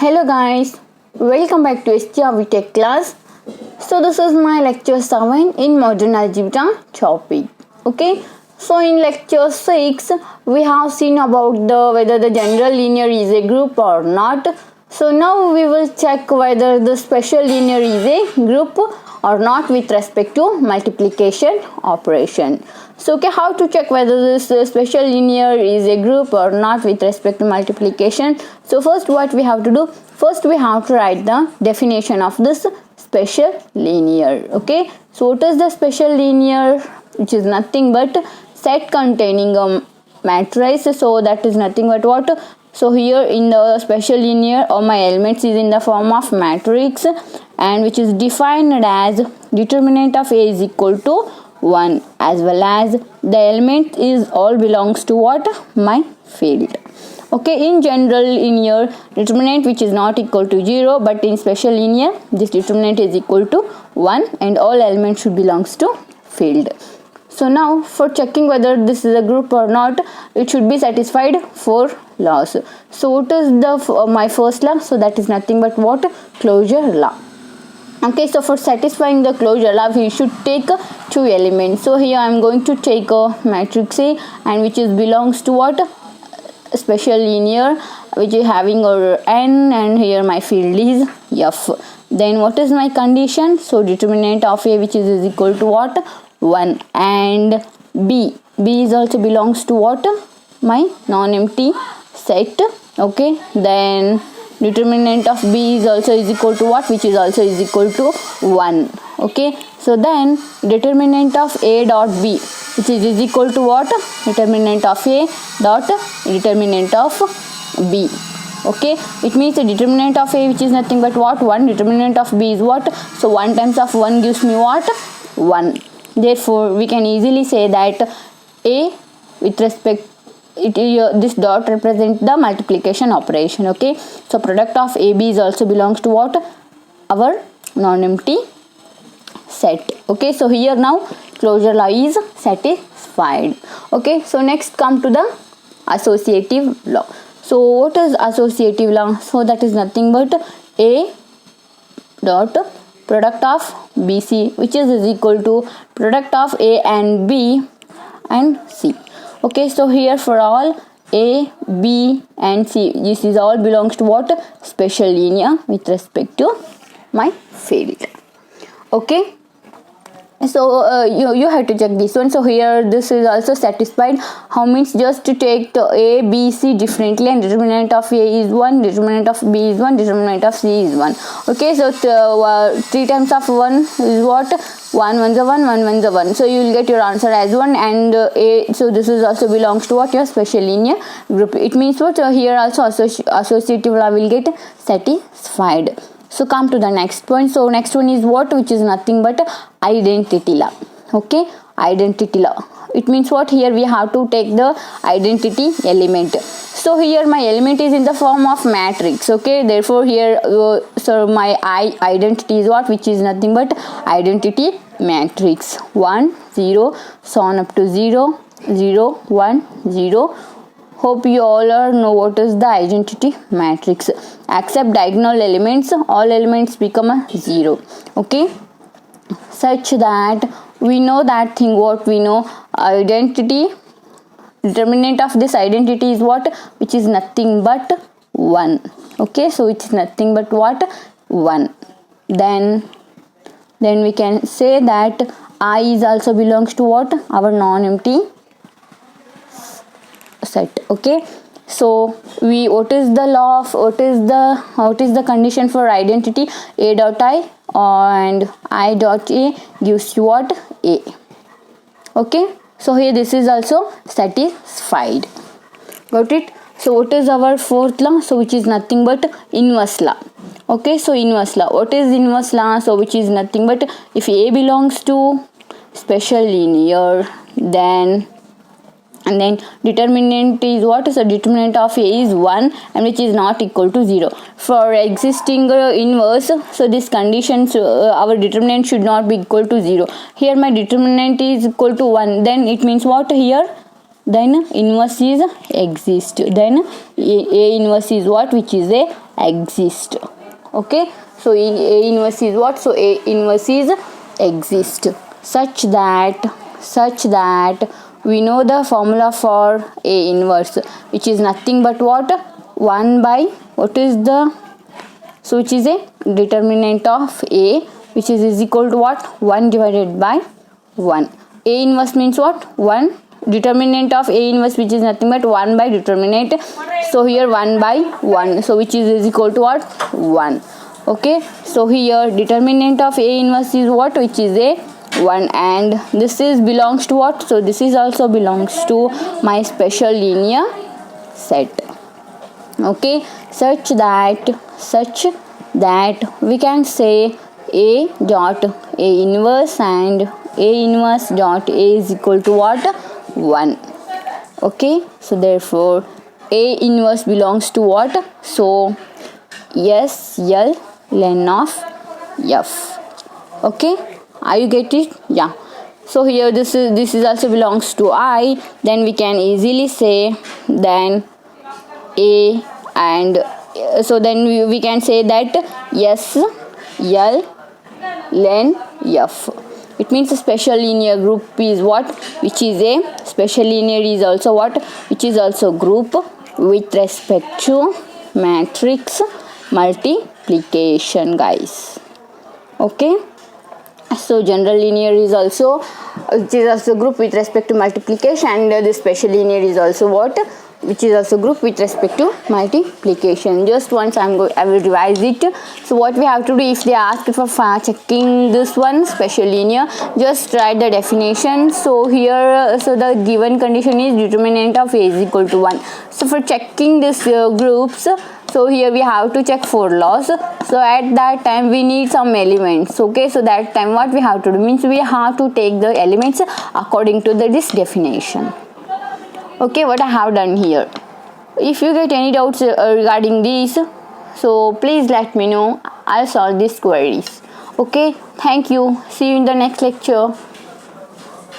Hello guys, welcome back to STRV Tech class. So this is my lecture 7 in modern algebra topic. Okay, so in lecture 6 we have seen about whether the general linear is a group or not. So now we will check whether the special linear is a group or not with respect to multiplication operation. So okay, how to check whether this special linear is a group or not with respect to multiplication? So first what we have to do, first we have to write the definition of this special linear. Okay, so what is the special linear? Which is nothing but set containing a matrix. So that is nothing but what? So here in the special linear, all my elements is in the form of matrix, and which is defined as determinant of A is equal to 1, as well as the element is all belongs to what? My field. Okay, in general linear, determinant which is not equal to 0, but in special linear this determinant is equal to 1 and all elements should belongs to field. So now for checking whether this is a group or not, it should be satisfied 4 laws. So what is the my first law? So that is nothing but what? Closure law. Okay, so for satisfying the closure law we should take 2 elements. So here I am going to take a matrix A, and which is belongs to what? Special linear, which is having a n, and here my field is f. Then what is my condition? So determinant of A which is equal to what? 1, and b is also belongs to what? My non-empty set. Okay, then determinant of b is also is equal to what? Which is also is equal to 1. Okay, so then determinant of A dot b which is equal to what? Determinant of A dot determinant of b. Okay, it means the determinant of A which is nothing but what? 1. Determinant of b is what? So 1 times of 1 gives me what? 1. Therefore we can easily say that A with respect this dot represents the multiplication operation. Okay, so product of AB is also belongs to what? Our non-empty set. Okay, so here now closure law is satisfied. Okay, so next come to the associative law. So what is associative law? So that is nothing but A dot product of BC which is equal to product of A and B and C. Okay, so here for all A, B and C, this is all belongs to what? Special linear with respect to my field. Okay, so you have to check this one. So here this is also satisfied. How means just to take the A, B, C differently, and determinant of A is 1, determinant of B is 1, determinant of C is 1. Okay, so 3 times of 1 is what? 1 1 is 1, 1 1 is 1. So you will get your answer as 1, and A. So this is also belongs to what? Your special linear group. It means what? Here also associative law will get satisfied. So come to the next point. So next one is what? Which is nothing but identity law. Okay, identity law. It means what? Here we have to take the identity element. So here my element is in the form of matrix. Okay, therefore here so my identity is what? Which is nothing but identity matrix. 1 0, so on up to 0 0 1 0. Hope you all know what is the identity matrix. Accept diagonal elements, all elements become a 0. Okay, such that we know that thing. What we know, identity, determinant of this identity is what? Which is nothing but 1. Okay, so it's nothing but what? 1. Then we can say that I is also belongs to what? Our non-empty set. Okay, so what is the law of what is the condition for identity? A dot I and I dot A gives you what? A. Okay, so here this is also satisfied. Got it? So what is our fourth law? So which is nothing but inverse law. Okay, so inverse law. What is inverse law? So which is nothing but if A belongs to special linear, then determinant is what? So determinant of A is 1, and which is not equal to 0. For existing inverse, so this condition, our determinant should not be equal to 0. Here my determinant is equal to 1, then it means what? Here then inverse is exist, then A inverse is what, which is a exist. Okay, so A inverse is what, so A inverse is exist, such that we know the formula for A inverse, which is nothing but what, 1 by what is the, so which is a determinant of A, which is equal to what, 1 divided by 1. A inverse means what, 1, determinant of A inverse, which is nothing but 1 by determinant, so here 1 by 1, so which is equal to what, 1. Okay, so here determinant of A inverse is what, which is a 1, and this is belongs to what, so this is also belongs to my special linear set. Okay, such that we can say A dot A inverse and A inverse dot A is equal to what, 1. Okay, so therefore A inverse belongs to what, so S L ln of F. Okay, are you get it? Yeah. So here this is also belongs to I, then we can easily say then A, and so then we can say that S L ln F. It means a special linear group is what, which is a special linear is also what, which is also group with respect to matrix multiplication, guys. Okay, so general linear is also, which is also group with respect to multiplication, and the special linear is also what, which is also group with respect to multiplication. Just once I will revise it. So what we have to do, if they ask for checking this one special linear, just write the definition. So here, so the given condition is determinant of A is equal to 1. So for checking this groups, so here we have to check for loss. So at that time we need some elements. Okay, so that time what we have to do means we have to take the elements according to this definition. Okay, what I have done here. If you get any doubts regarding this, so please let me know. I'll solve these queries. Okay, thank you. See you in the next lecture.